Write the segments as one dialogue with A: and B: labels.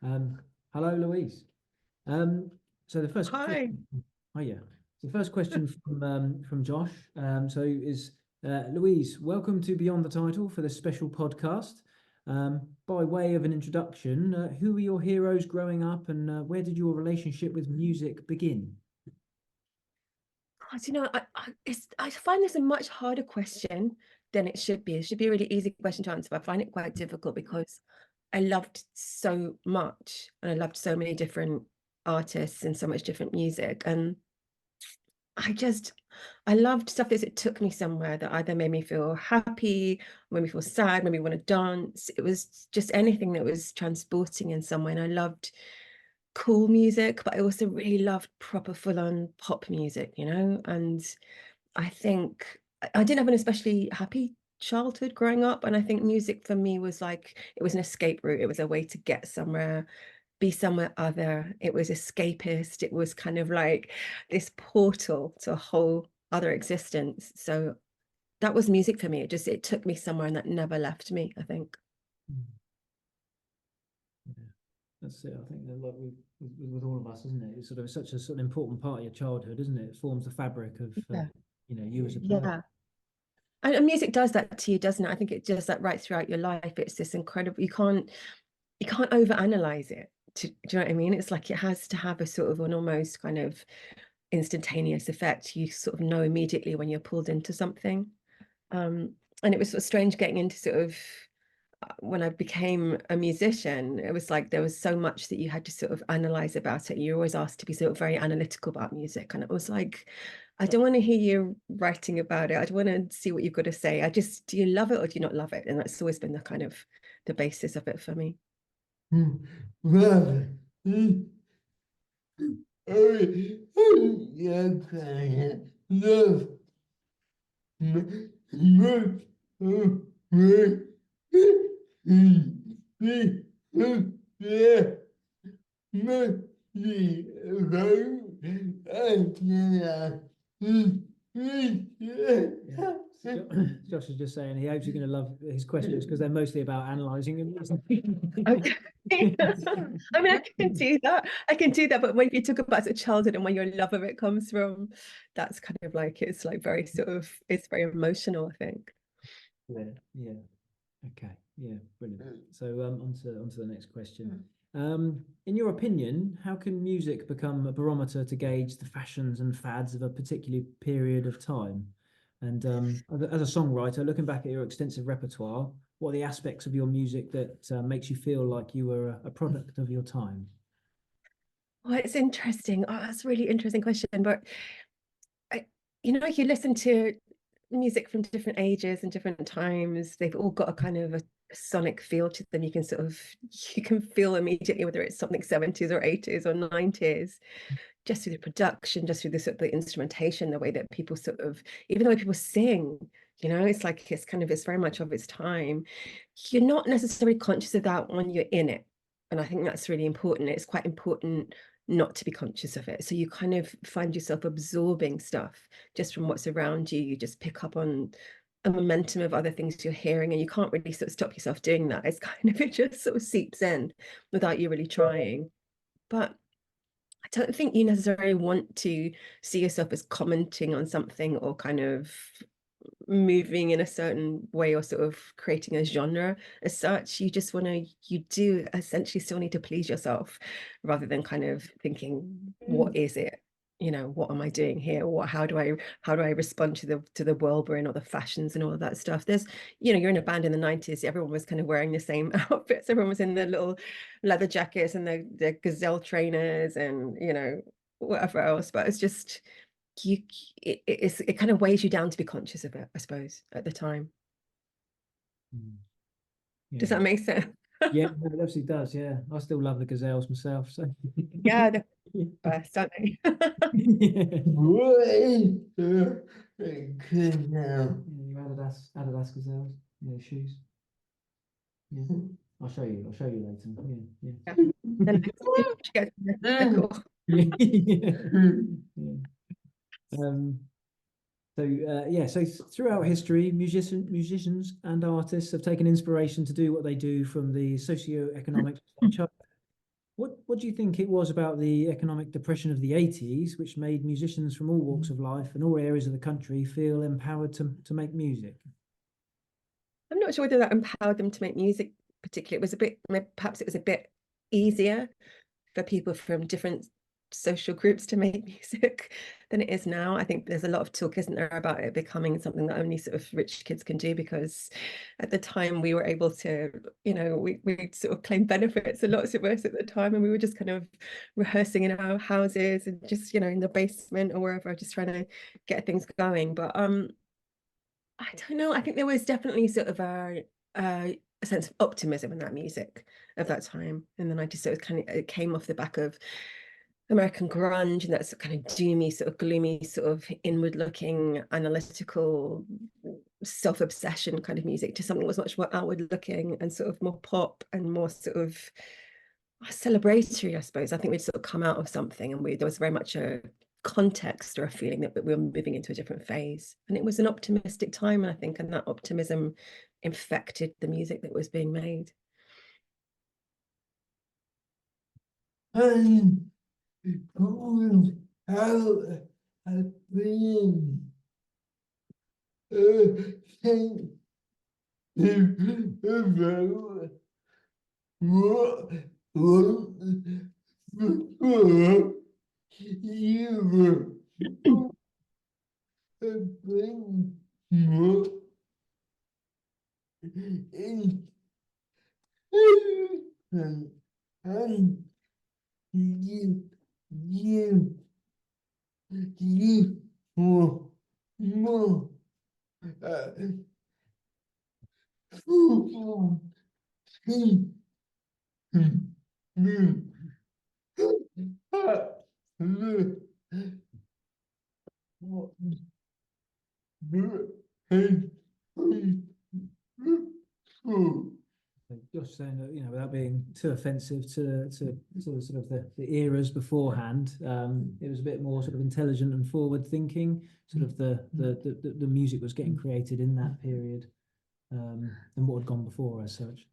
A: Um, Hello, Louise. So the first
B: Hi.
A: oh yeah, the first question from Josh. Louise, welcome to Beyond the Title for this special podcast. By way of an introduction, who were your heroes growing up, and where did your relationship with music begin?
B: God, I find this a much harder question than it should be. It should be a really easy question to answer, but I find it quite difficult because I loved so much and I loved so many different artists and so much different music. And I loved stuff that it took me somewhere that either made me feel happy, made me feel sad, made me want to dance. It was just anything that was transporting in some way. And I loved cool music, but I also really loved proper full-on pop music, and I think I didn't have an especially happy childhood growing up, and I think music for me was like it was an escape route. It was a way to get somewhere, be somewhere other. It was escapist. It was kind of like this portal to a whole other existence. So that was music for me. It took me somewhere and that never left me, I think.
A: Yeah, that's it. I think that like with all of us, isn't it? It's such a sort of important part of your childhood, isn't it? It forms the fabric of
B: Yeah.
A: you as a person.
B: Yeah. And music does that to you, doesn't it? I think it does that right throughout your life. It's this incredible, you can't overanalyze it. Do you know what I mean? It's like it has to have a sort of an almost kind of instantaneous effect. You sort of know immediately when you're pulled into something. And it was sort of strange getting into sort of when I became a musician, it was like there was so much that you had to sort of analyze about it. You're always asked to be sort of very analytical about music. And it was like, I don't want to hear you writing about it. I don't want to see what you've got to say. Do you love it or do you not love it? And that's always been the kind of the basis of it for me.
A: Josh is just saying he hopes you're going to love his questions because they're mostly about analysing him.
B: Okay. I mean, I can do that. But when you talk about a childhood and where your love of it comes from, that's kind of like it's like very sort of it's very emotional, I think.
A: Yeah. Okay. Yeah. Brilliant. So onto the next question. In your opinion, how can music become a barometer to gauge the fashions and fads of a particular period of time? And as a songwriter, looking back at your extensive repertoire, what are the aspects of your music that makes you feel like you were a product of your time?
B: Well, it's interesting. Oh, that's a really interesting question. But if you listen to music from different ages and different times, they've all got a kind of a sonic feel to them. You can feel immediately whether it's something 70s or 80s or 90s, just through the production, just through the sort of the instrumentation, the way that people sort of, even the way people sing, it's like it's very much of its time. You're not necessarily conscious of that when you're in it. And I think that's really important. It's quite important not to be conscious of it. So you kind of find yourself absorbing stuff just from what's around you. You just pick up on a momentum of other things you're hearing, and you can't really sort of stop yourself doing that. It's kind of, it just sort of seeps in without you really trying. But I don't think you necessarily want to see yourself as commenting on something or kind of moving in a certain way or sort of creating a genre as such. You do essentially still need to please yourself rather than kind of thinking, what is it? What am I doing here? How do I respond to the world we're in, or the fashions and all of that stuff? You're in a band in the 90s, everyone was kind of wearing the same outfits. Everyone was in their little leather jackets and their gazelle trainers and, whatever else. But it's just, it kind of weighs you down to be conscious of it, I suppose, at the time. Does
A: Yeah.
B: that make sense?
A: Yeah, it absolutely does. Yeah, I still love the gazelles myself. So
B: Yeah, the best, aren't they?
A: Yeah, you Adidas gazelles. Yeah, shoes. Yeah, I'll show you later. Yeah,
B: Yeah. Then next get cool.
A: yeah. Yeah. Um, so throughout history, musicians and artists have taken inspiration to do what they do from the socio-economic structure What do you think it was about the economic depression of the 80s which made musicians from all walks of life and all areas of the country feel empowered to make music?
B: I'm not sure whether that empowered them to make music particularly. It was a bit, perhaps it was a bit easier for people from different social groups to make music than it is now. I think there's a lot of talk, isn't there, about it becoming something that only sort of rich kids can do, because at the time we were able to, we sort of claimed benefits, and lots of us at the time, and we were just kind of rehearsing in our houses and just, in the basement or wherever, just trying to get things going. But I don't know. I think there was definitely sort of a sense of optimism in that music of that time in the 90s. So it came off the back of American grunge and that sort of kind of doomy, sort of gloomy, sort of inward-looking, analytical, self-obsession kind of music, to something that was much more outward-looking and sort of more pop and more sort of celebratory, I suppose. I think we'd sort of come out of something, and there was very much a context or a feeling that we were moving into a different phase, and it was an optimistic time, and I think, and that optimism infected the music that was being made.
C: And pulled out a thing. Think about what was before you were a thing more in and you for more football team.
A: Josh saying that, without being too offensive to sort of the eras beforehand, it was a bit more sort of intelligent and forward thinking. Sort of the music was getting created in that period, than what had gone before as such.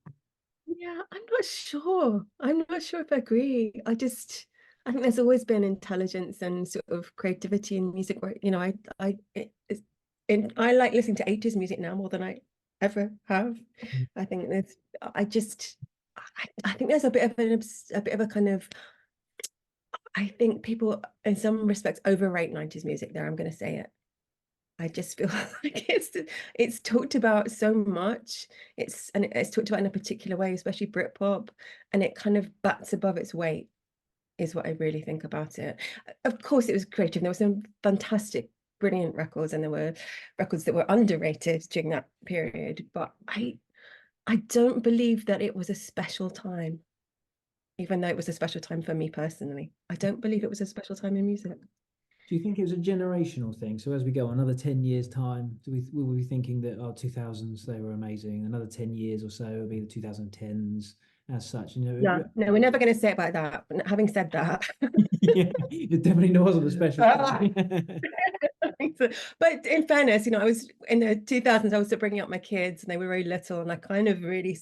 B: Yeah, I'm not sure. I'm not sure if I agree. I think there's always been intelligence and sort of creativity in music where, I like listening to 80s music now more than I ever have. I think I think there's a bit of a kind of, I think people in some respects overrate 90s music there. I'm going to say it. I just feel like it's talked about so much. It's talked about in a particular way, especially Britpop, and it kind of bats above its weight, is what I really think about it. Of course, it was creative. There were some fantastic, brilliant records, and there were records that were underrated during that period. But I don't believe that it was a special time, even though it was a special time for me personally. I don't believe it was a special time in music.
A: Do you think it was a generational thing? So as we go another 10 years time, will we be thinking that 2000s, they were amazing. Another 10 years or so will be the 2010s as such.
B: No, we're never going to say it like that. But having said that,
A: yeah, it definitely wasn't a special thing.
B: But in fairness, I was in the 2000s, I was still bringing up my kids and they were very little, and I kind of really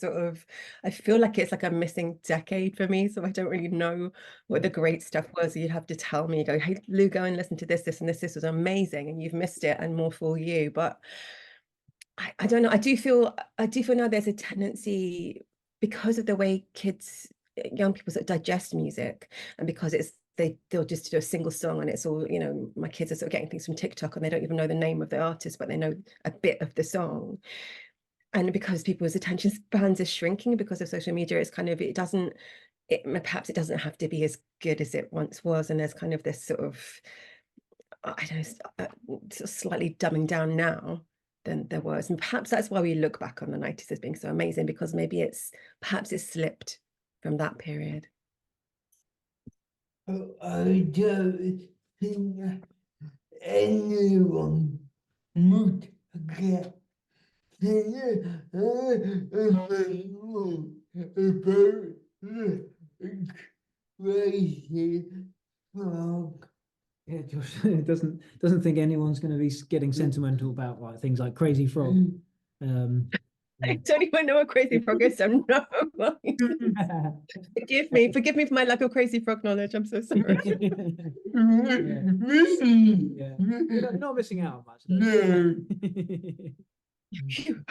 B: I feel like it's like a missing decade for me, so I don't really know what the great stuff was. You'd have to tell me, go, hey Lou, go and listen to this and this was amazing and you've missed it, and more for you. But I don't know, I do feel now there's a tendency, because of the way young people sort of digest music, and because they'll just do a single song and it's all, my kids are sort of getting things from TikTok and they don't even know the name of the artist, but they know a bit of the song. And because people's attention spans are shrinking because of social media, it's kind of, perhaps it doesn't have to be as good as it once was. And there's kind of this sort of, I don't know, sort of slightly dumbing down now than there was. And perhaps that's why we look back on the 90s as being so amazing, because maybe perhaps it's slipped from that period.
C: I don't think anyone would get about the crazy frog.
A: Yeah, Josh doesn't think anyone's going to be getting sentimental about like things like Crazy Frog.
B: I don't even know what Crazy Frog is. I'm not. Forgive me for my lack of Crazy Frog knowledge. I'm so sorry.
A: Yeah. You're not missing out on much.
C: No.
B: Phew.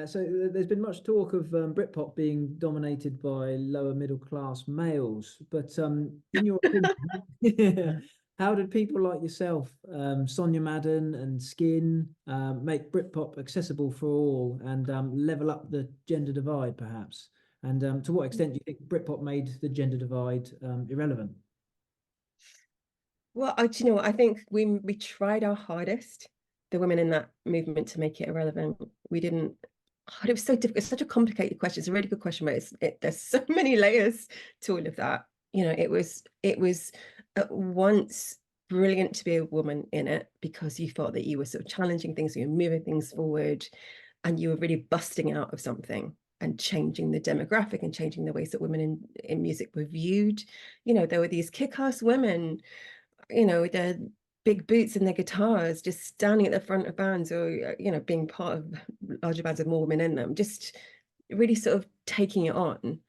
A: So there's been much talk of Britpop being dominated by lower middle class males, but in your opinion, how did people like yourself, Sonia Madden and Skin, make Britpop accessible for all and level up the gender divide, perhaps? And to what extent do you think Britpop made the gender divide irrelevant?
B: Well, do you know what? I think we tried our hardest, the women in that movement, to make it irrelevant. We didn't. God, it was so difficult. It's such a complicated question. It's a really good question, but there's so many layers to all of that. You know, it was at once brilliant to be a woman in it because you felt that you were sort of challenging things, you were moving things forward, and you were really busting out of something and changing the demographic and changing the ways that women in music were viewed. You know, there were these kick-ass women, you know, with their big boots and their guitars, just standing at the front of bands, or you know, being part of larger bands with more women in them, just really sort of taking it on.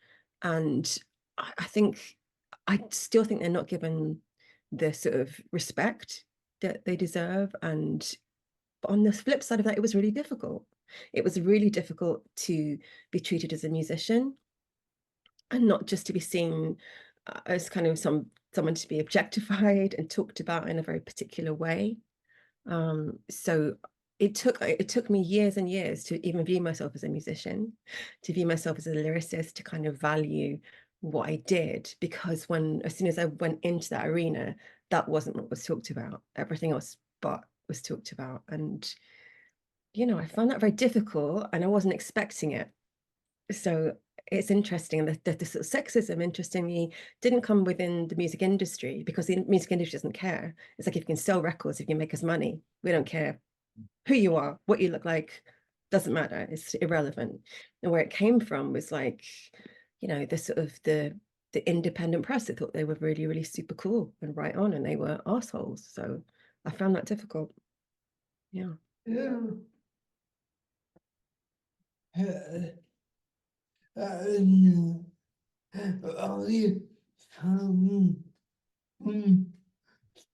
B: And I still think they're not given the sort of respect that they deserve. And on the flip side of that, it was really difficult. It was really difficult to be treated as a musician and not just to be seen as kind of someone to be objectified and talked about in a very particular way. So it took me years and years to even view myself as a musician, to view myself as a lyricist, to kind of value what I did, because as soon as I went into that arena, that wasn't what was talked about. Everything else but was talked about. And you know, I found that very difficult and I wasn't expecting it. So it's interesting that the sort of sexism, interestingly, didn't come within the music industry, because the music industry doesn't care. It's like, if you can sell records, if you can make us money, we don't care who you are, what you look like, doesn't matter. It's irrelevant. And where it came from was like, you know, the sort of the independent press that thought they were really, really super cool and right on, and they were assholes. So I found that difficult. Yeah.
C: Yeah. I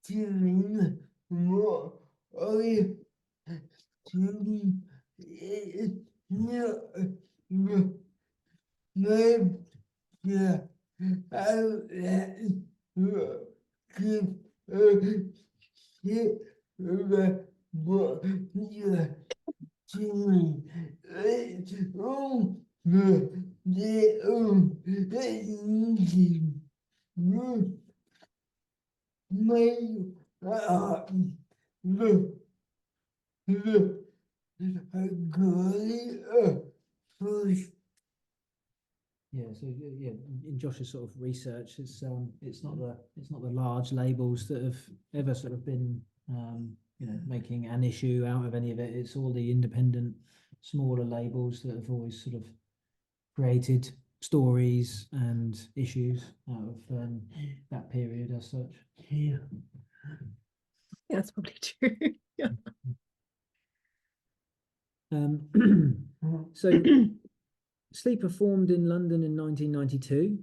C: doing more I doing it yeah give shit what you're doing
A: Yeah, so yeah, in Josh's sort of research, it's not the large labels that have ever sort of been you know, making an issue out of any of it. It's all the independent, smaller labels that have always sort of created stories and issues out of that period as such.
C: Yeah.
B: Yeah, that's probably true. Yeah.
A: So Sleep performed in London in 1992,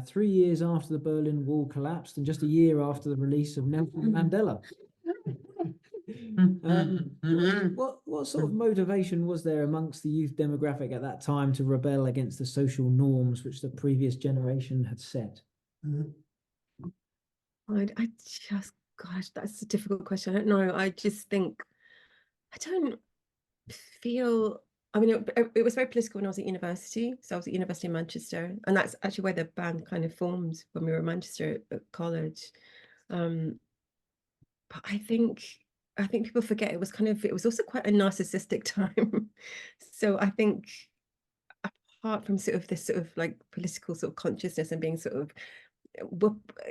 A: 3 years after the Berlin Wall collapsed and just a year after the release of Nelson Mandela. What sort of motivation was there amongst the youth demographic at that time to rebel against the social norms which the previous generation had set?
B: I just, gosh, that's a difficult question. I don't know. I just think, I don't feel, I mean, it was very political when I was at university. So I was at University of Manchester, and that's actually where the band kind of formed, when we were in Manchester at college. But I think people forget it was also quite a narcissistic time. So I think, apart from sort of this sort of like political sort of consciousness and being sort of,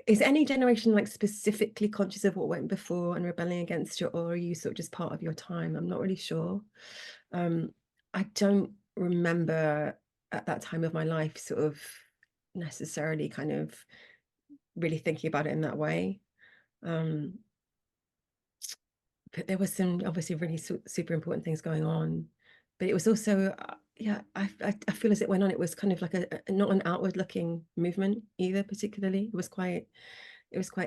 B: is any generation like specifically conscious of what went before and rebelling against it, or are you sort of just part of your time? I'm not really sure. I don't remember at that time of my life sort of necessarily kind of really thinking about it in that way. but there was some obviously really super important things going on. But it was also, yeah, I feel as it went on, it was kind of like not an outward looking movement either, particularly. It was quite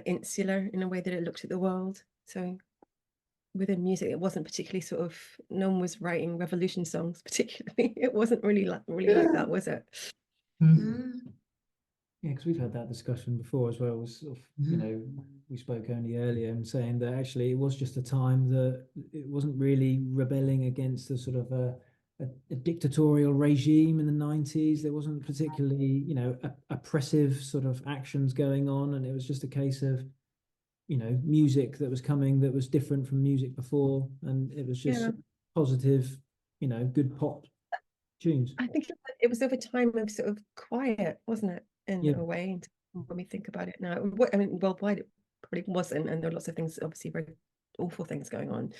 B: insular in a way that it looked at the world. So within music, it wasn't particularly sort of, no one was writing revolution songs particularly. It wasn't really like that, was it?
A: Yeah, because we've had that discussion before as well. Sort of, you know, we spoke only earlier and saying that actually it was just a time that it wasn't really rebelling against a sort of a dictatorial regime in the 90s. There wasn't particularly, you know, oppressive sort of actions going on, and it was just a case of, you know, music that was coming that was different from music before, and it was just positive, you know, good pop tunes.
B: I think it was over time of sort of quiet, wasn't it? In
A: Yeah.
B: a way, when we think about it now. I mean, worldwide it probably wasn't, and there are lots of things, obviously very awful things going on.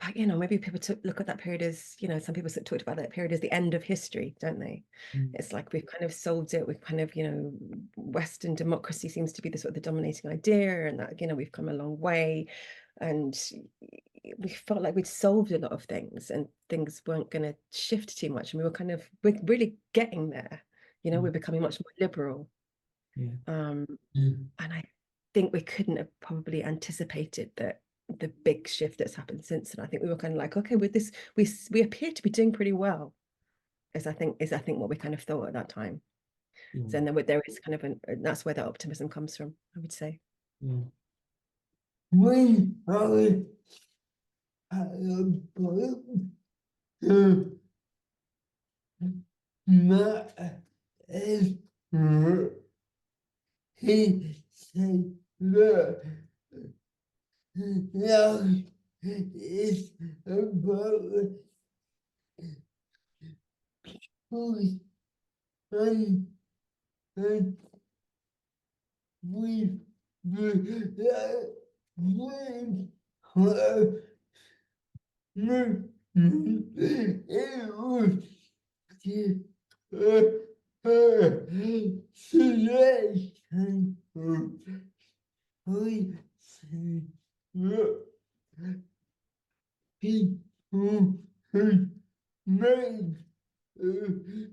B: But you know, maybe people look at that period as, you know, some people sort of talked about that period as the end of history, don't they? It's like we've kind of solved it. We've kind of, you know, Western democracy seems to be the sort of the dominating idea, and that, you know, we've come a long way, and we felt like we'd solved a lot of things, and things weren't going to shift too much, and we're really getting there. You know, we're becoming much more liberal.
A: Yeah.
B: And I think we couldn't have probably anticipated that the big shift that's happened since. And I think we were kind of like, okay, with this, we appear to be doing pretty well, is I think what we kind of thought at that time. So then there is kind of that's where that optimism comes from, I would say.
A: Yeah.
C: We are he said that love is about choice, and we it was selection people who make it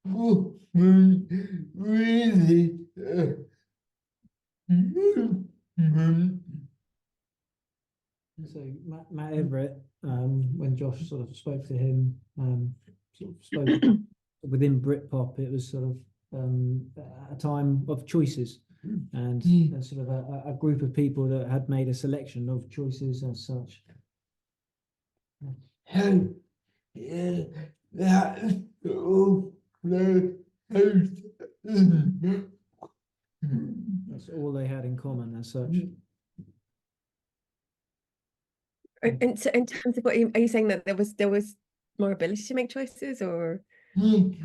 C: was really
A: So Matt Everett, when Josh sort of spoke to him, sort of spoke within Britpop, it was sort of a time of choices, and sort of a group of people that had made a selection of choices as such. That's all they had in common as such.
B: And so in terms of what are you saying, that there was more ability to make choices, or
A: in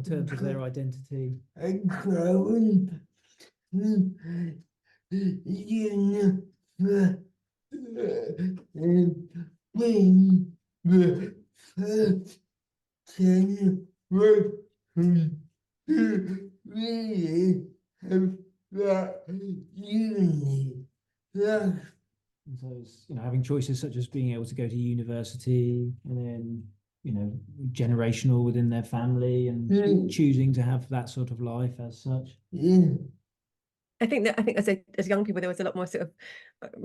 A: terms of their identity?
C: When the first generation really have that unity.
A: And so it's, you know, having choices such as being able to go to university, and then, you know, generational within their family, and choosing to have that sort of life as such.
B: I think as young people, there was a lot more sort of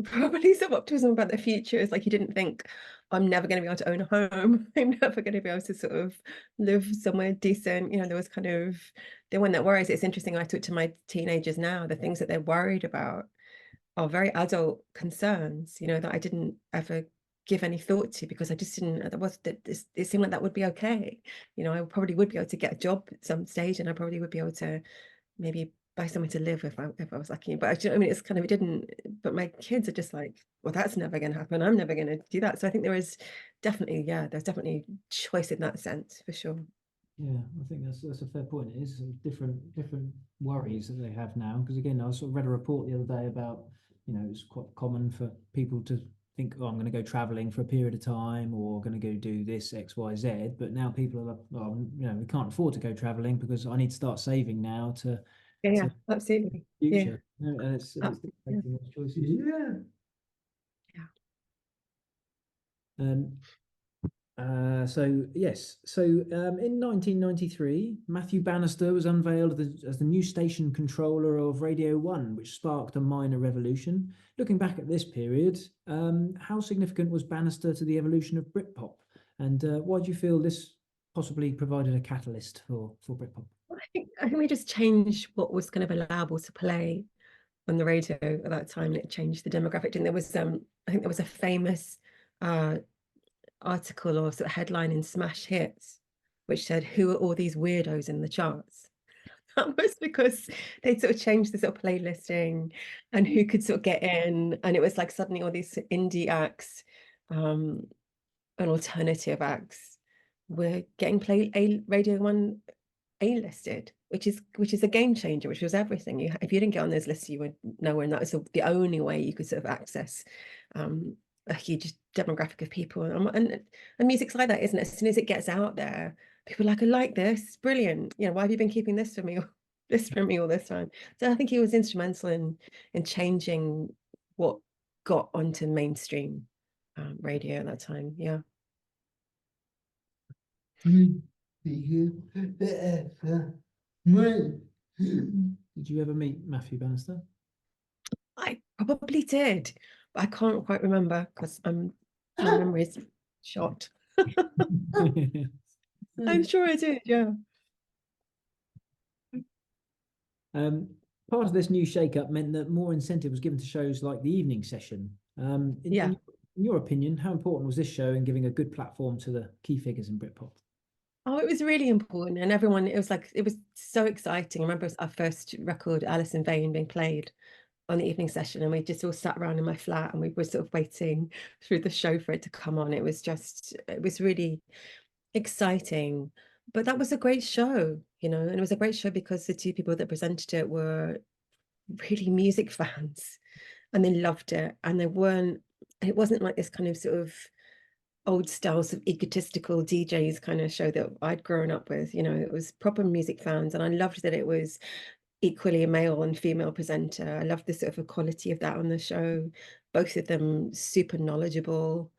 B: probably some optimism about the future. It's like you didn't think, I'm never going to be able to own a home. I'm never going to be able to sort of live somewhere decent. You know, there weren't that worries. It's interesting. I talk to my teenagers now, the things that they're worried about are very adult concerns, you know, that I didn't ever give any thought to, because I just didn't, it seemed like that would be okay. You know, I probably would be able to get a job at some stage, and I probably would be able to maybe buy somewhere to live if I was lucky. But I mean, it's kind of, it didn't, but my kids are just like, well, that's never going to happen. I'm never going to do that. So I think there's definitely choice in that sense, for sure.
A: Yeah, I think that's a fair point. It is sort of different worries that they have now. Because again, I sort of read a report the other day about, it's quite common for people to think, oh, I'm going to go traveling for a period of time, or going to go do this X, Y, Z. But now people are like, oh, we can't afford to go traveling because I need to start saving now
B: Yeah,
A: to
B: absolutely. Yeah,
A: future. And it's
B: yeah,
A: making those choices.
C: Yeah.
B: yeah.
A: Um, in 1993, Matthew Bannister was unveiled as the new station controller of Radio 1, which sparked a minor revolution. Looking back at this period, how significant was Bannister to the evolution of Britpop? And why do you feel this possibly provided a catalyst for Britpop?
B: I think we just changed what was kind of allowable to play on the radio at that time, and it changed the demographic. And there was I think there was a famous article or sort of headline in Smash Hits, which said, "Who are all these weirdos in the charts?" That was because they sort of changed the sort of playlisting and who could sort of get in, and it was like suddenly all these indie acts, and alternative acts were getting Radio 1 A-listed, which is a game changer, which was everything. If you didn't get on those lists, you were nowhere, and that was the only way you could sort of access a huge demographic of people. And music's like that, isn't it? As soon as it gets out there, people are like, I like this, brilliant. Why have you been keeping this from me, this from me all this time? So I think he was instrumental in changing what got onto mainstream radio at that time. Yeah.
A: Did you ever meet Matthew Bannister?
B: I probably did, but I can't quite remember because my memory is shot. I'm sure I did, yeah.
A: Part of this new shake-up meant that more incentive was given to shows like the evening session.
B: Yeah.
A: In your opinion, how important was this show in giving a good platform to the key figures in Britpop?
B: Oh, it was really important, and everyone, it was so exciting. I remember our first record, Alice in Vain, being played on the evening session, and we just all sat around in my flat and we were sort of waiting through the show for it to come on. It was really exciting. But that was a great show, and it was a great show because the two people that presented it were really music fans, and they loved it, and it wasn't like this kind of sort of old style sort of egotistical DJs kind of show that I'd grown up with. It was proper music fans, and I loved that it was equally a male and female presenter. I loved the sort of equality of that on the show. Both of them super knowledgeable,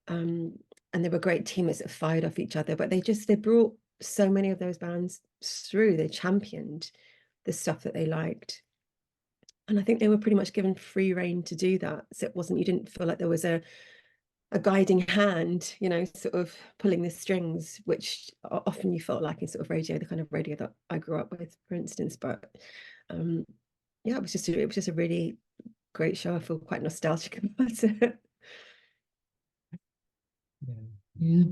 B: and they were a great team that sort of fired off each other. But they brought so many of those bands through. They championed the stuff that they liked, and I think they were pretty much given free rein to do that. So you didn't feel like there was a guiding hand, sort of pulling the strings, which often you felt like in sort of radio, the kind of radio that I grew up with, for instance. But yeah, it was just a really great show. I feel quite nostalgic about it.
C: Yeah.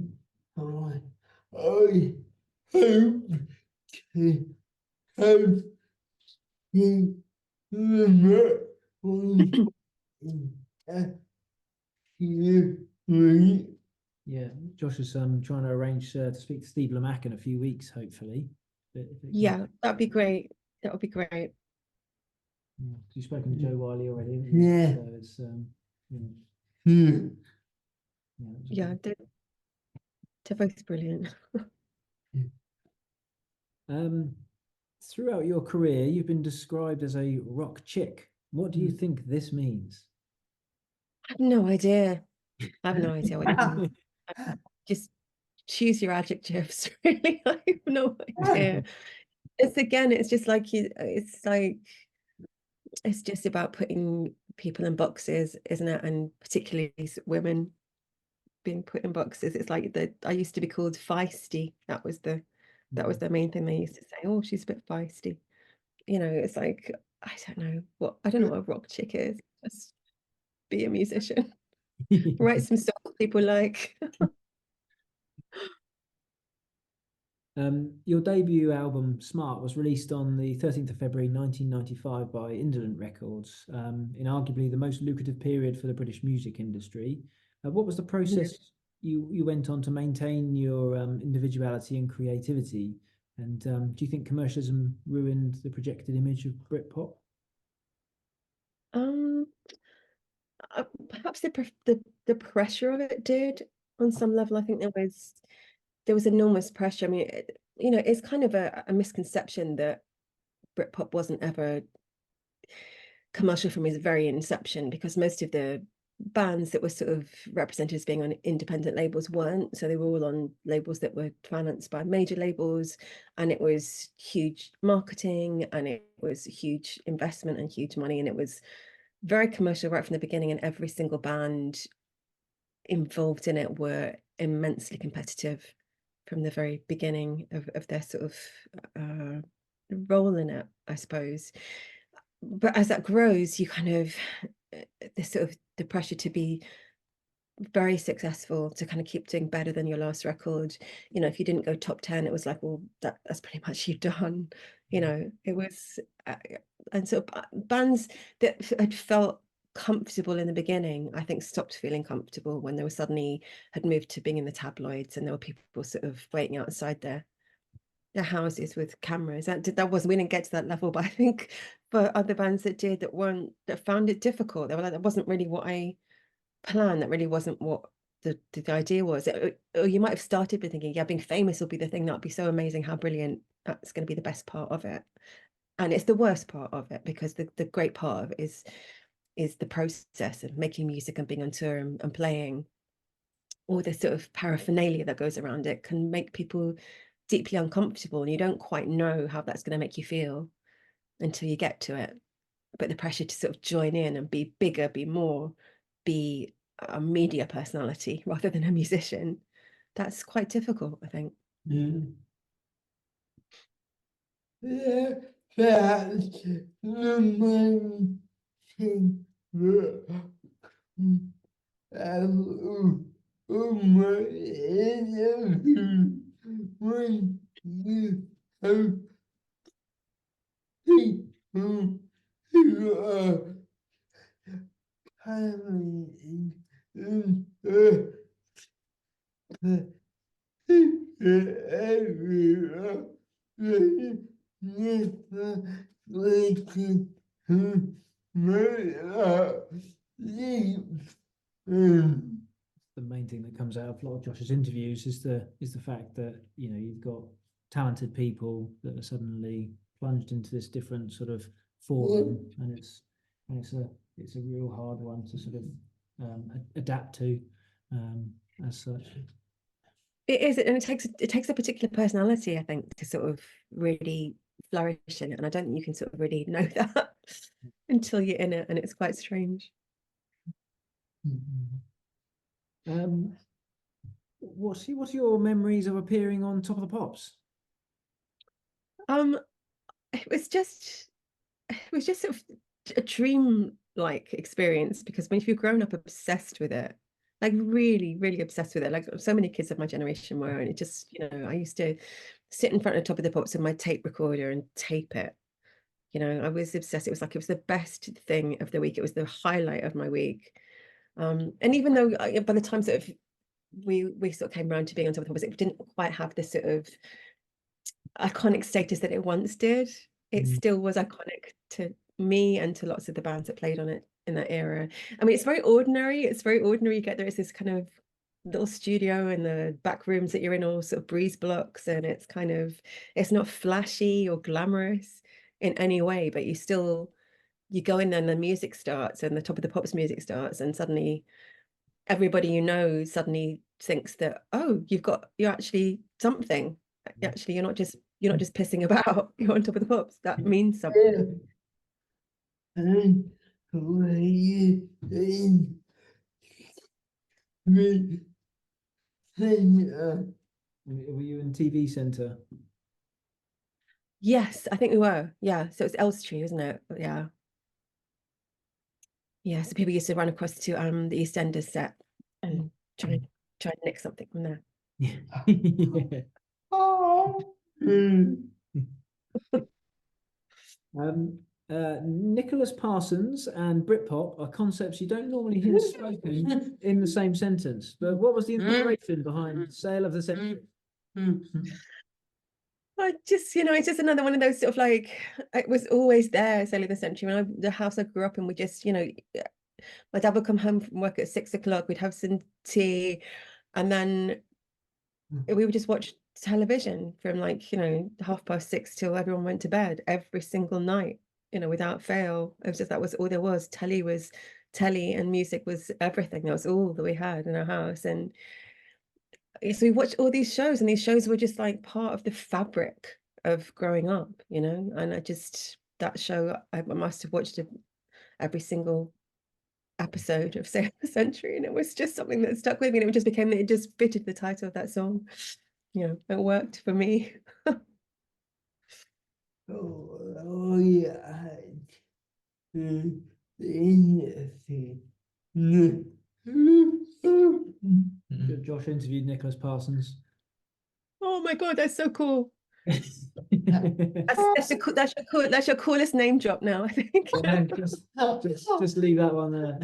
C: I hope to have you remember
A: Yeah, Josh is trying to arrange to speak to Steve Lamacq in a few weeks, hopefully.
B: Yeah, that'd be great. That would be great.
A: Yeah, you've spoken to Joe Wiley already, haven't you?
C: Yeah.
A: So it's
B: Yeah, they're both brilliant.
A: Throughout your career, you've been described as a rock chick. What do you think this means?
B: I have no idea. I have no idea what it means. Just choose your adjectives, really. I have no idea. It's just like it's just about putting people in boxes, isn't it? And particularly women being put in boxes. It's like I used to be called feisty. That was the main thing they used to say. Oh, she's a bit feisty. It's like I don't know what a rock chick is. Just be a musician. Write some stuff people like.
A: Your debut album, Smart, was released on the 13th of February 1995 by Indolent Records, in arguably the most lucrative period for the British music industry. What was the process you went on to maintain your individuality and creativity. And do you think commercialism ruined the projected image of Britpop?
B: Perhaps the pressure of it did on some level. I think there was enormous pressure. I mean, it's kind of a misconception that Britpop wasn't ever commercial from its very inception, because most of the bands that were sort of represented as being on independent labels weren't. So they were all on labels that were financed by major labels, and it was huge marketing, and it was huge investment and huge money, and it was very commercial right from the beginning, and every single band involved in it were immensely competitive from the very beginning of their sort of role in it, I suppose. But as that grows, you kind of the pressure to be very successful, to kind of keep doing better than your last record. If you didn't go top 10, it was like, well, that's pretty much you done. It was and so bands that had felt comfortable in the beginning, I think, stopped feeling comfortable when they were suddenly had moved to being in the tabloids, and there were people sort of waiting outside their houses with cameras. We didn't get to that level, but I think for other bands that did, that found it difficult, they were like, that wasn't really what I planned, that really wasn't what the idea was. Or you might have started by thinking, yeah, being famous will be the thing that'll be so amazing, how brilliant, that's going to be the best part of it. And it's the worst part of it, because the great part of it is the process of making music and being on tour and playing. All the sort of paraphernalia that goes around it can make people deeply uncomfortable, and you don't quite know how that's going to make you feel until you get to it. But the pressure to sort of join in and be bigger, be more, be a media personality rather than a musician, that's quite difficult, I think.
C: Yeah. Yeah, that's the main thing that my interview when you have people who are having area
A: The main thing that comes out of a lot of Josh's interviews is the fact that you've got talented people that are suddenly plunged into this different sort of forum, and it's a real hard one to sort of adapt to as such.
B: It is, and it takes a particular personality, I think, to sort of really flourish in it. And I don't think you can sort of really know that until you're in it, and it's quite strange.
A: What's your memories of appearing on Top of the Pops?
B: It was just sort of a dream-like experience, because when you've grown up obsessed with it, like really, really obsessed with it, like so many kids of my generation were, and it just, I used to sit in front of Top of the Pops with my tape recorder and tape it. I was obsessed. It was like, it was the best thing of the week. It was the highlight of my week. And even though by the time sort of we sort of came around to being on Top of the Pops, it didn't quite have the sort of iconic status that it once did. It still was iconic to me and to lots of the bands that played on it in that era. I mean, it's very ordinary. You get there, it's this kind of little studio in the back rooms that you're in, all sort of breeze blocks, and it's not flashy or glamorous in any way, but you go in there and the music starts, and the Top of the Pops music starts, and suddenly everybody suddenly thinks that, oh, you're actually something. Actually, you're not just pissing about. You're on Top of the Pops. That means something.
C: and
A: Were you in TV Centre?
B: Yes, I think we were. Yeah, so it's Elstree, isn't it? But yeah. Yeah, so people used to run across to the EastEnders set and try and nick something from there.
A: Yeah. Nicholas Parsons and Britpop are concepts you don't normally hear spoken in the same sentence. But what was the inspiration behind Sale of the Century?
B: I just, it's just another one of those sort of like, it was always there, Sale of the Century. The house I grew up in, we just, my dad would come home from work at 6 o'clock, we'd have some tea, and then we would just watch television from like, 6:30 till everyone went to bed every single night, without fail. It was just, that was all there was. Telly was telly, and music was everything. That was all that we had in our house. And so we watched all these shows, and these shows were just like part of the fabric of growing up, and that show, I must have watched it every single episode of Save the Century, and it was just something that stuck with me, and it just fitted the title of that song. It worked for me.
C: Oh yeah.
A: Josh interviewed Nicholas Parsons.
B: Oh my God, that's so cool. That's your coolest name drop now, I think.
A: Yeah, just leave that one there.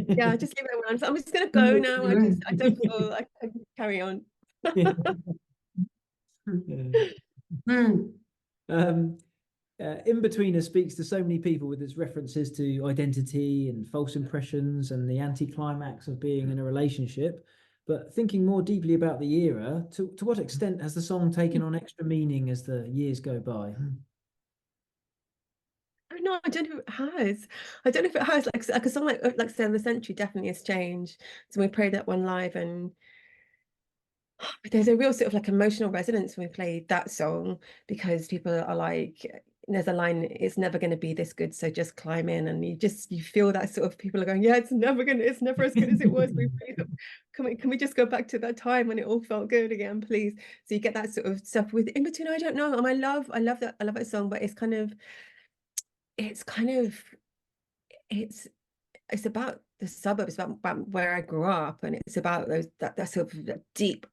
B: Yeah, just leave that one. I'm just gonna go now. I don't feel I can carry on.
A: Inbetweener speaks to so many people with its references to identity and false impressions and the anticlimax of being in a relationship. But thinking more deeply about the era, to what extent has the song taken on extra meaning as the years go by?
B: No, I don't know if it has. I don't know if it has. Like a song like Save the Century definitely has changed. So we played that one live, and there's a real sort of like emotional resonance when we played that song, because people are like, there's a line, it's never going to be this good, so just climb in, and you feel that sort of, people are going, yeah, it's never as good as it was. Can we just go back to that time when it all felt good again, please? So you get that sort of stuff with Inbetweener. I don't know. I love that song, but it's about the suburbs, about where I grew up, and it's about that sort of deep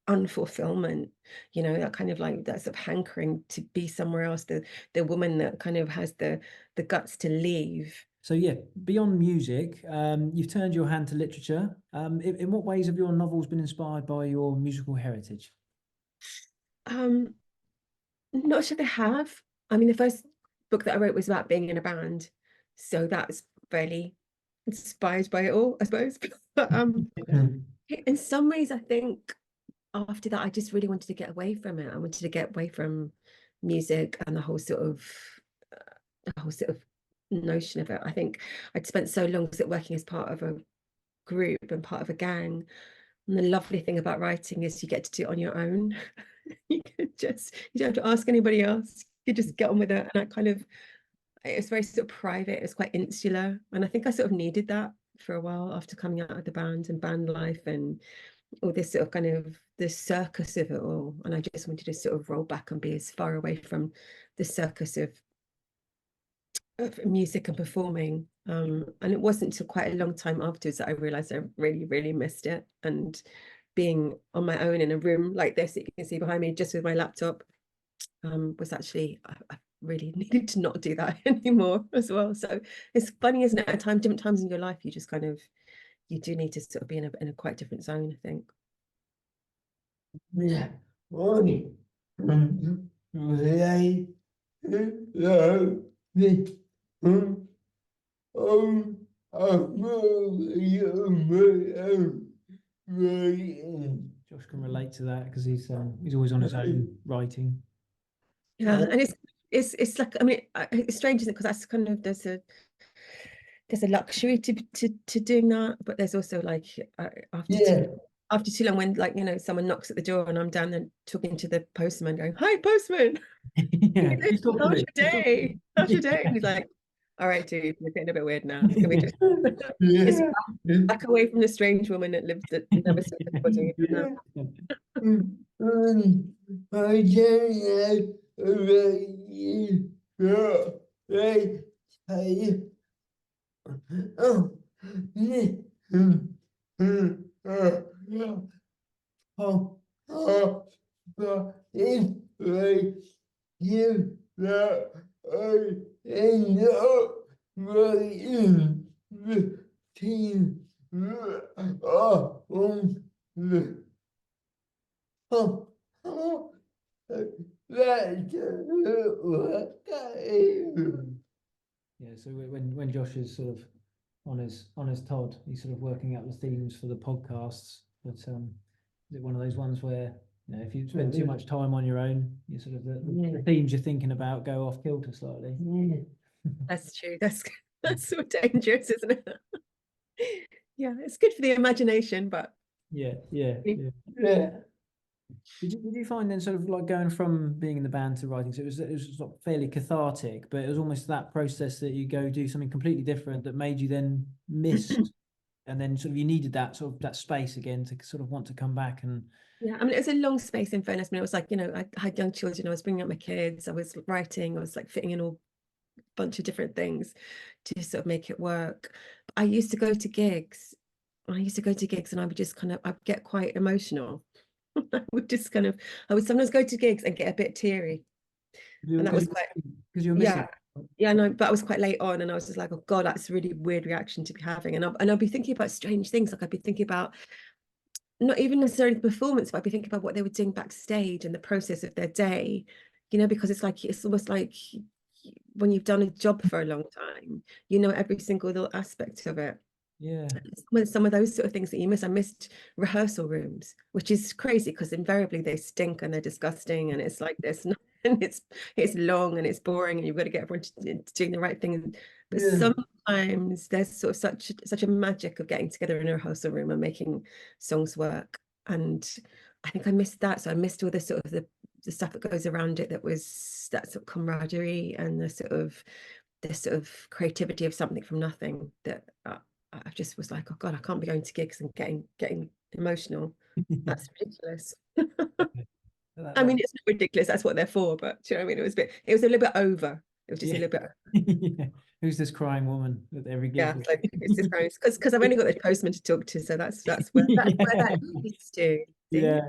B: unfulfillment, that kind of like that sort of hankering to be somewhere else, the woman that kind of has the guts to leave.
A: So yeah, beyond music, you've turned your hand to literature. In what ways have your novels been inspired by your musical heritage?
B: Not sure they have. I mean, the first book that I wrote was about being in a band, so that's fairly inspired by it all, I suppose. But in some ways, I think after that, I just really wanted to get away from it. I wanted to get away from music and the whole sort of notion of it. I think I'd spent so long working as part of a group and part of a gang. And the lovely thing about writing is you get to do it on your own. You don't have to ask anybody else. You just get on with it. And it's very sort of private. It's quite insular. And I think I sort of needed that for a while after coming out of the band and band life and all this sort of kind of the circus of it all. And I just wanted to sort of roll back and be as far away from the circus of music and performing. And it wasn't until quite a long time afterwards that I realized I really, really missed it. And being on my own in a room like this that you can see behind me, just with my laptop, was actually, I really needed to not do that anymore as well. So it's funny, isn't it? At different times in your life, you just you do need to sort of be in a quite different zone, I think.
C: Yeah.
A: Josh can relate to that because he's always on his own writing.
B: Yeah, and it's like, I mean, it's strange, isn't it? Because that's kind of there's a luxury to doing that, but there's also like after too long, when someone knocks at the door and I'm down there talking to the postman, going, "Hi, postman,
A: Yeah,
B: how's your day? How's your day?" And he's like, "All right, dude, you're getting a bit weird now. Can we just back away from the strange woman that never said anybody?"
C: and in the team on the
A: Yeah, so when Josh is sort of on his Todd, he's sort of working out the themes for the podcasts. But is it one of those ones where, you know, if you spend too much time on your own, you sort of the themes you're thinking about go off kilter slightly.
B: That's true. That's so dangerous, isn't it? Yeah, it's good for the imagination, but
A: Yeah.
C: Yeah.
A: Did you find then sort of like going from being in the band to writing, so it was sort of fairly cathartic, but it was almost that process that you go do something completely different that made you then miss, and then sort of you needed that sort of that space again to sort of want to come back and.
B: yeah, I mean, it was a long space in fairness. I mean, it was like, you know, I had young children, I was bringing up my kids, I was writing, I was like fitting in all bunch of different things to sort of make it work. I used to go to gigs. I used to go to gigs and I would just kind of, I'd get quite emotional. I would just kind of, I would sometimes go to gigs and get a bit teary. And that was quite,
A: because you're missing.
B: yeah, no, but I was quite late on and I was just like, oh God, that's a really weird reaction to be having. And I'll be thinking about strange things. Like I'd be thinking about not even necessarily the performance, but I'd be thinking about what they were doing backstage and the process of their day, you know, because it's like, it's almost like when you've done a job for a long time, you know, every single little aspect of it.
A: Yeah.
B: Some of those sort of things that you miss. I missed rehearsal rooms, which is crazy because invariably they stink and they're disgusting and it's like there's no, and it's long and it's boring and you've got to get everyone doing the right thing. But sometimes there's sort of such a magic of getting together in a rehearsal room and making songs work. And I think I missed that. So I missed all the sort of the stuff that goes around it, that was that sort of camaraderie and the sort of creativity of something from nothing that I just was like, oh God, I can't be going to gigs and getting emotional. That's ridiculous. I mean, it's not ridiculous. That's what they're for. But do you know what I mean? It was a little bit over. It was just a little bit.
A: Yeah. Who's this crying woman at every gig?
B: Yeah, like, it's just because I've only got the postman to talk to, so that's where that leads to.
A: Yeah,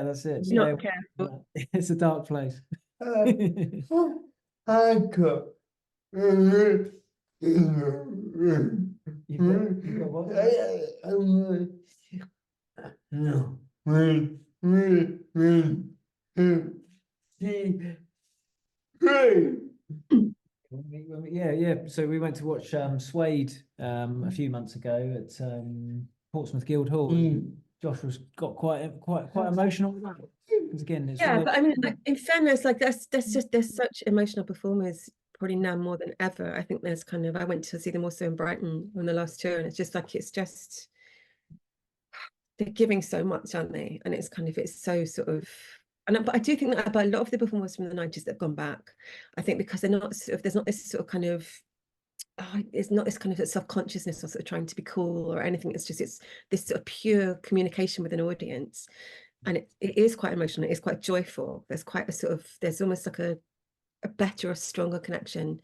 A: that's it.
B: It's not careful.
A: It's a dark place.
C: I got
A: You've got what?
C: No.
A: Yeah. So we went to watch Suede a few months ago at Portsmouth Guildhall. Josh got quite emotional because again, it's
B: yeah. But I mean, in fairness, like there's such emotional performers probably now more than ever. I think there's kind of, I went to see them also in Brighton on the last tour, and it's just like they're giving so much, aren't they? And it's kind of, it's so sort of. But I do think that about a lot of the performers from the 90s that have gone back, I think because they're not sort of, there's not this sort of kind of, it's not this kind of self-consciousness or sort of trying to be cool or anything. It's this sort of pure communication with an audience. And it is quite emotional. It is quite joyful. There's quite a sort of, there's almost like a better or stronger connection,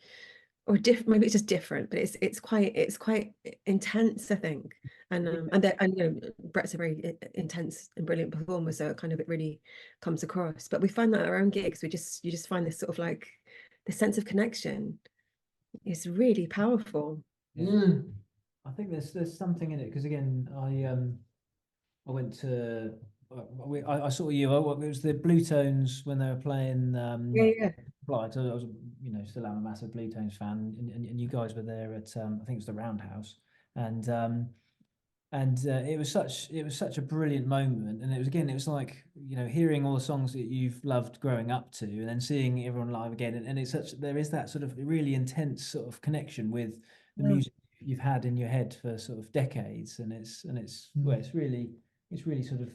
B: or different, maybe it's just different, but it's quite intense, I think. And you know, Brett's a very intense and brilliant performer, so it really comes across. But we find that at our own gigs, you just find this sort of like the sense of connection is really powerful.
A: Yeah. I think there's something in it because again, I went to I saw you. It was the Blue Tones when they were playing.
B: Yeah.
A: Flight. I was, you know, still am a massive Blue Tones fan, and you guys were there at I think it was the Roundhouse, and it was such a brilliant moment, and it was like, you know, hearing all the songs that you've loved growing up to, and then seeing everyone live again, and it's there is that sort of really intense sort of connection with the music you've had in your head for sort of decades, and it's well, it's really sort of,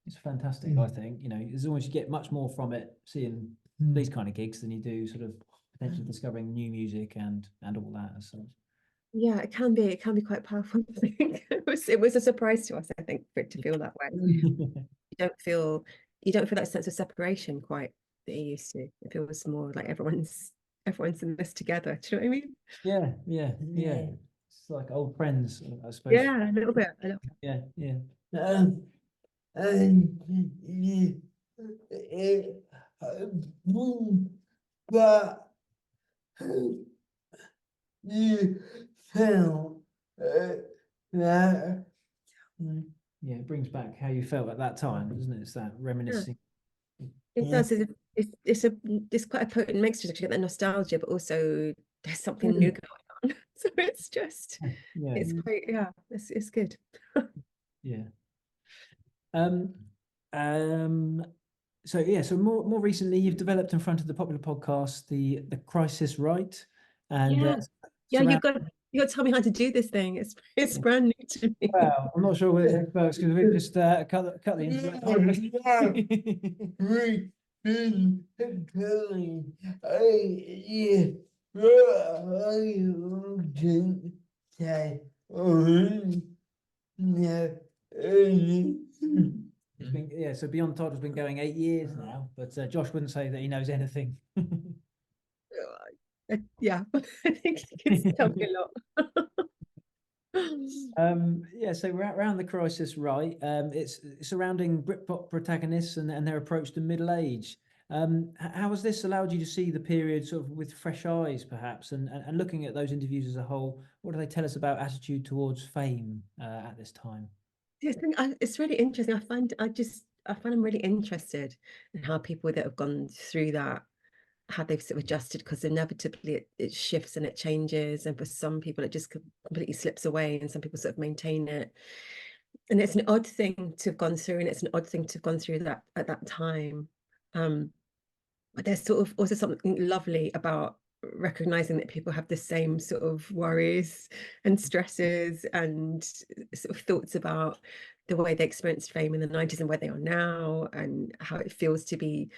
A: it's fantastic. I think, you know, as always you get much more from it seeing these kind of gigs than you do sort of potentially discovering new music and all that as such.
B: Yeah, it can be quite powerful. I think it was a surprise to us, I think, for it to feel that way. You don't feel that sense of separation quite that you used to. It feels more like everyone's in this together. Do you know what I mean?
A: Yeah. It's like old friends, I suppose.
B: Yeah, a little bit.
A: Yeah.
C: But you felt that.
A: Yeah, it brings back how you felt at that time, doesn't it? It's that reminiscing.
B: It
C: Yeah.
B: does. It's quite a potent mixture to get that nostalgia, but also there's something new going on. So it's just
A: Yeah,
B: it's quite it's good.
A: yeah. Um, so yeah, so more recently, you've developed in front of the popular podcast, the Crisis Right, and
B: Yeah. Yeah,
A: surround-
B: you got to tell me how to do this thing. It's brand new to me.
A: well, I'm not sure whether it works because we've just cut the intro.
C: We've been telling I often say no.
A: It's been, yeah, so Beyond Todd has been going 8 years now, but Josh wouldn't say that he knows anything.
B: Yeah, I think you can tell me a lot.
A: Yeah, so we're around the Crisis Right. It's surrounding Britpop protagonists and their approach to middle age. How has this allowed you to see the period sort of with fresh eyes, perhaps, and looking at those interviews as a whole? What do they tell us about attitude towards fame at this time?
B: It's really interesting. I find I'm really interested in how people that have gone through that, how they've sort of adjusted, because inevitably it shifts and it changes, and for some people it just completely slips away, and some people sort of maintain it. And it's an odd thing to have gone through, and it's an odd thing to have gone through that at that time. But there's sort of also something lovely about recognizing that people have the same sort of worries and stresses and sort of thoughts about the way they experienced fame in the 90s and where they are now, and how it feels to be,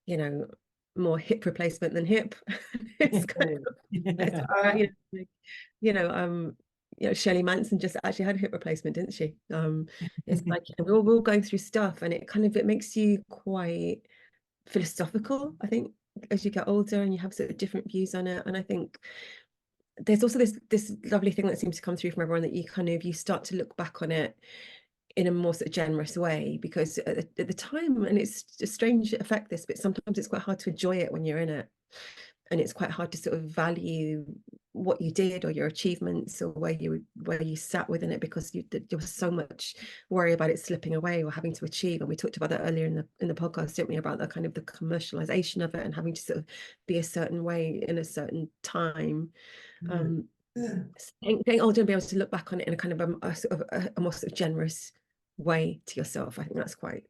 B: you know, more hip replacement than hip. It's kind of, you know, Shirley Manson just actually had a hip replacement, didn't she? It's like, you know, we're all going through stuff, and it makes you quite philosophical, I think, as you get older and you have sort of different views on it. And I think there's also this lovely thing that seems to come through from everyone, that you start to look back on it in a more sort of generous way, because at the time, and it's a strange effect this, but sometimes it's quite hard to enjoy it when you're in it, and it's quite hard to sort of value what you did or your achievements or where you sat within it, because there was so much worry about it slipping away or having to achieve. And we talked about that earlier in the podcast, didn't we, about the kind of the commercialization of it and having to sort of be a certain way in a certain time. Getting older and be able to look back on it in a kind of a sort of a more sort of generous way to yourself, I think that's quite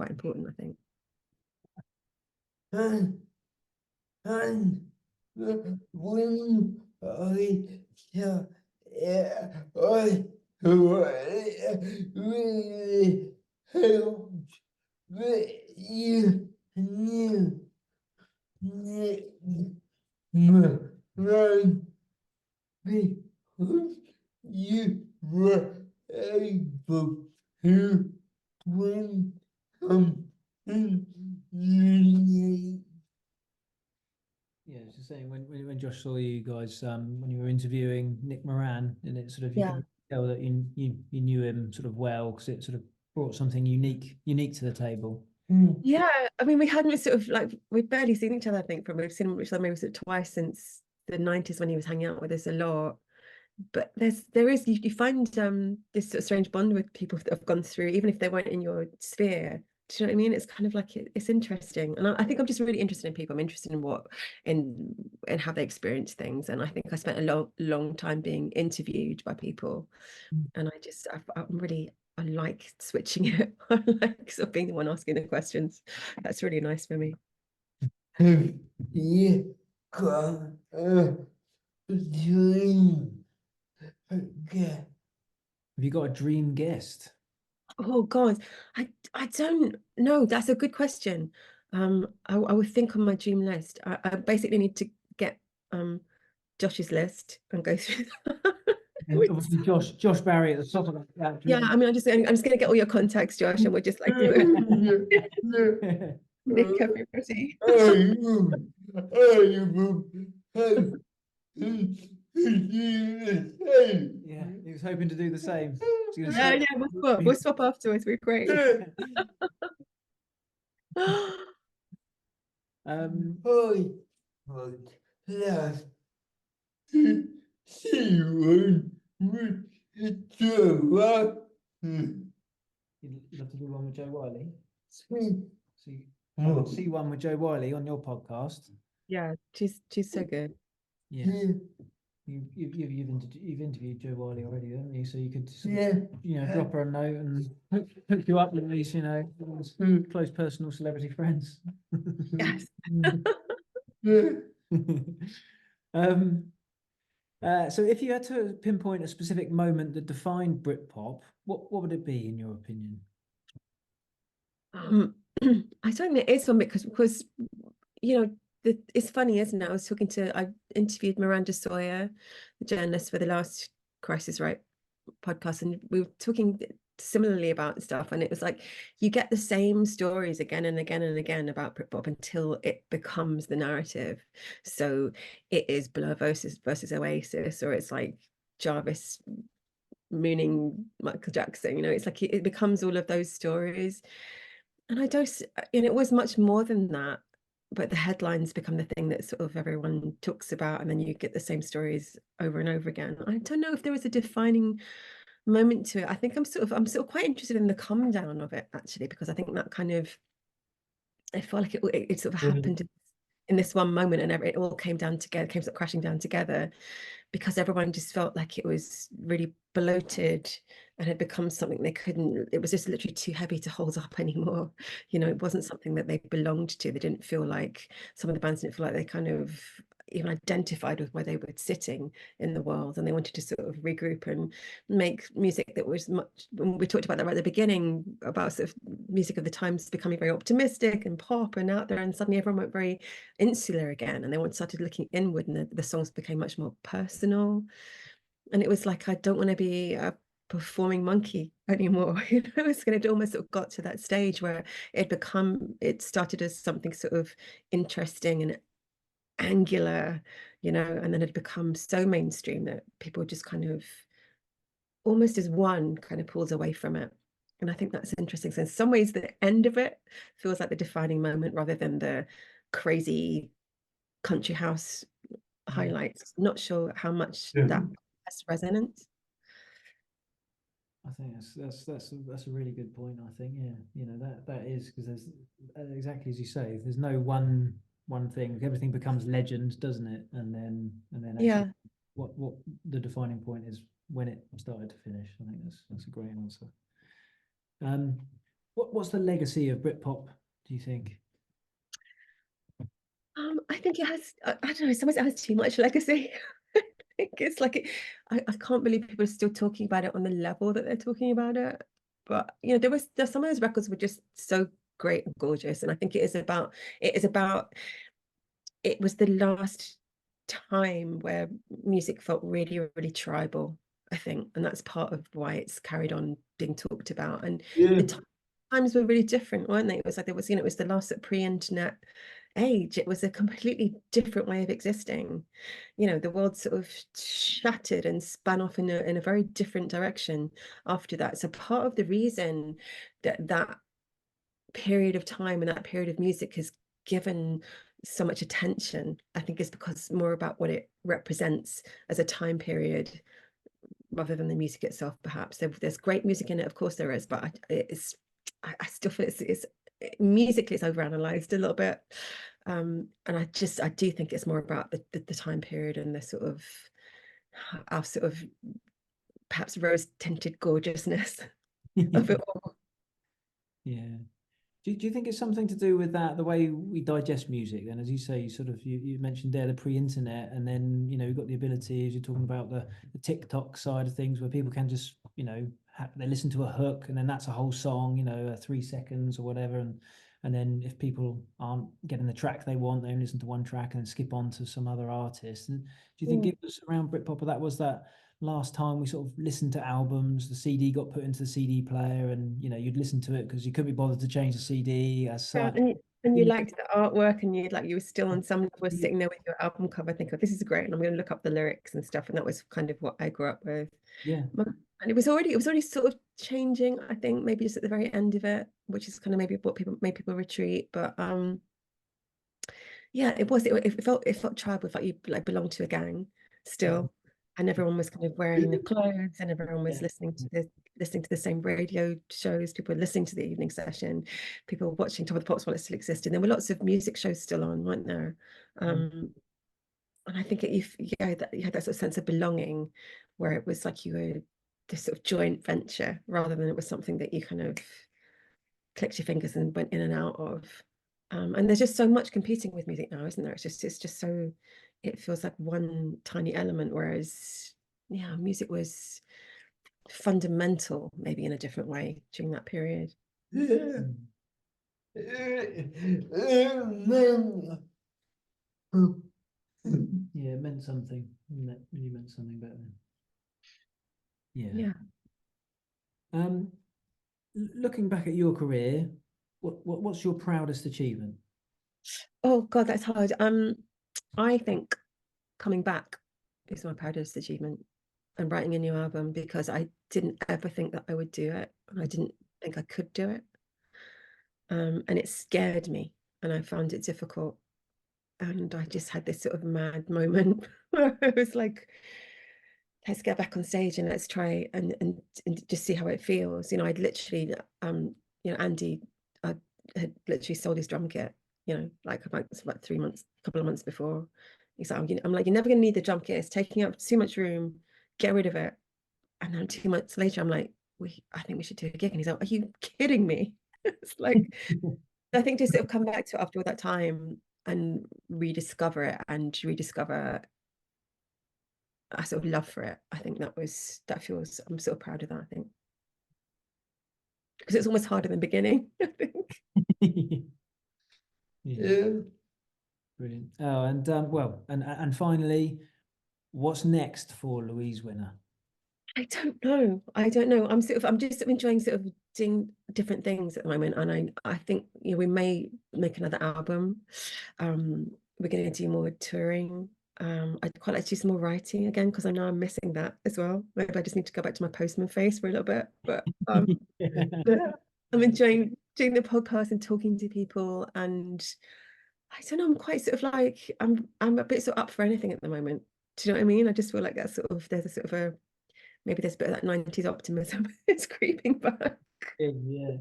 B: important, I think.
C: And when I saw it, I really helped that you knew right, because you were able to bring something unique.
A: Yeah, it's just saying when Josh saw you guys when you were interviewing Nick Moran, and it sort of you could tell that you knew him sort of well, because it sort of brought something unique to the table.
B: Yeah, I mean, we hadn't sort of like, we've barely seen each other, I think, we've seen each other maybe sort of twice since the 90s when he was hanging out with us a lot. But you find this sort of strange bond with people that have gone through, even if they weren't in your sphere. Do you know what I mean? It's kind of like it's interesting, and I think I'm just really interested in people. I'm interested in how they experience things, and I think I spent a long time being interviewed by people, and I like switching it. I like sort of being the one asking the questions. That's really nice for me.
C: Have you got a dream? Okay.
A: Have you got a dream guest?
B: Oh God, I don't know. That's a good question. I would think on my dream list. I basically need to get Josh's list and go through that.
A: Obviously, Josh Barry at the top of that.
B: Yeah, I mean, I'm just gonna get all your contacts, Josh, and we'll just like do it. Nick everybody.
A: Yeah, he was hoping to do the same.
B: Yeah, we'll swap afterwards. We're great.
C: I would love to see one with Joe.
A: You'd love to do one with Joe Wiley.
C: See
A: See, I would see one with Joe Wiley on your podcast.
B: Yeah, she's so good.
A: Yeah. You've interviewed Joe Wiley already, haven't you? So you could sort of, drop her a note and hook you up with these, close personal celebrity friends.
B: Yes.
A: So if you had to pinpoint a specific moment that defined Britpop, what would it be in your opinion?
B: I don't think it is one because it's funny, isn't it? I interviewed Miranda Sawyer, the journalist, for the last Crisis Right podcast, and we were talking similarly about stuff, and it was like you get the same stories again and again and again about Britpop until it becomes the narrative. So it is Blur versus Oasis, or it's like Jarvis mooning Michael Jackson. It's like it becomes all of those stories. And it was much more than that, but the headlines become the thing that sort of everyone talks about, and then you get the same stories over and over again. I don't know if there was a defining moment to it. I think I'm sort of quite interested in the comedown of it, actually, because I think that I felt like it sort of happened in this one moment, and it all came sort of crashing down together, because everyone just felt like it was really bloated and had become something it was just literally too heavy to hold up anymore. It wasn't something that they belonged to. They didn't feel like, some of the bands didn't feel like they kind of even identified with where they were sitting in the world, and they wanted to sort of regroup and make music that was much, we talked about that right at the beginning, about sort of music of the times becoming very optimistic and pop and out there, and suddenly everyone went very insular again, and they started looking inward, and the songs became much more personal. And it was like, I don't want to be a performing monkey anymore. It almost sort of got to that stage where it started as something sort of interesting and angular, and then it become so mainstream that people just kind of, almost as one, kind of pulls away from it. And I think that's interesting. So in some ways, the end of it feels like the defining moment rather than the crazy country house highlights. I'm not sure how much that has resonance.
A: I think that's a really good point. I think, that is, because there's exactly as you say, there's no one thing. Everything becomes legend, doesn't it? And then actually, what the defining point is when it started to finish. I think that's a great answer. What's the legacy of Britpop, do you think?
B: I think it has, I don't know, sometimes it has too much legacy. I think it's like, I can't believe people are still talking about it on the level that they're talking about it. But, there's some of those records were just so great and gorgeous. And I think it was the last time where music felt really, really tribal, I think. And that's part of why it's carried on being talked about. And the times were really different, weren't they? It was like it was the last pre-internet age. It was a completely different way of existing. The world sort of shattered and spun off in a very different direction after that. So part of the reason that period of time and that period of music has given so much attention, I think, is because more about what it represents as a time period rather than the music itself. Perhaps there's great music in it, of course there is, but I still feel it's musically it's overanalyzed a little bit, and I do think it's more about the time period and the sort of our sort of perhaps rose-tinted gorgeousness of it all.
A: Yeah. Do you think it's something to do with that, the way we digest music? Then, as you say, you mentioned there the pre-internet, and then we've got the ability, as you're talking about the TikTok side of things, where people can just they listen to a hook, and then that's a whole song, 3 seconds or whatever, and then if people aren't getting the track they want, they only listen to one track and then skip on to some other artist. And do you think it was around Britpop, or that was that last time we sort of listened to albums, the CD got put into the CD player, and you'd listen to it because you couldn't be bothered to change the CD as such.
B: And you liked the artwork, and you were still on some level sitting there with your album cover thinking, oh, this is great, and I'm going to look up the lyrics and stuff. And that was kind of what I grew up with.
A: Yeah.
B: And it was already sort of changing, I think, maybe just at the very end of it, which is kind of maybe what made people retreat. But yeah, it felt tribal. It felt you belonged to a gang still. and everyone was kind of wearing the clothes, and everyone was listening to the same radio shows. People were listening to the evening session. People were watching Top of the Pops while it still existed. There were lots of music shows still on, weren't there? And I think you had that sort of sense of belonging, where it was like you were this sort of joint venture rather than it was something that you kind of clicked your fingers and went in and out of. And there's just so much competing with music now, isn't there? It's just so, it feels like one tiny element, whereas music was fundamental, maybe in a different way during that period.
C: Yeah.
A: Yeah, it meant something. It really meant something back then.
B: Yeah.
A: Looking back at your career, what's your proudest achievement?
B: Oh God, that's hard. I think coming back is my proudest achievement, and writing a new album, because I didn't ever think that I would do it, and I didn't think I could do it. And it scared me, and I found it difficult. And I just had this sort of mad moment where I was like, let's get back on stage and let's try and just see how it feels. I'd literally, Andy had literally sold his drum kit, like about 3 months, a couple of months before. He's like, I'm like, you're never gonna need the drum kit. It's taking up too much room. Get rid of it. And then 2 months later, I'm like, I think we should do a gig. And he's like, are you kidding me? It's like, I think just sort of come back to it after all that time and rediscover it and rediscover a sort of love for it. I think that feels, I'm sort of proud of that, I think. Because it's almost harder than beginning, I think.
C: Yeah.
A: Brilliant. Oh, and well, and finally, what's next for Louise Wener?
B: I don't know. I'm just sort of enjoying sort of doing different things at the moment. And I think, we may make another album. We're going to do more touring. I'd quite like to do some more writing again, because I know I'm missing that as well. Maybe I just need to go back to my postman face for a little bit. But yeah, I'm enjoying doing the podcast and talking to people. And I don't know, I'm quite sort of like, I'm a bit sort of up for anything at the moment. Do you know what I mean? I just feel like there's a sort of maybe there's a bit of that 90s optimism is creeping back.
A: Yeah.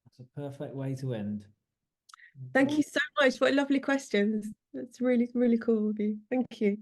A: That's a perfect way to end.
B: Thank you so much. What lovely questions. That's really, really cool of you. Thank you.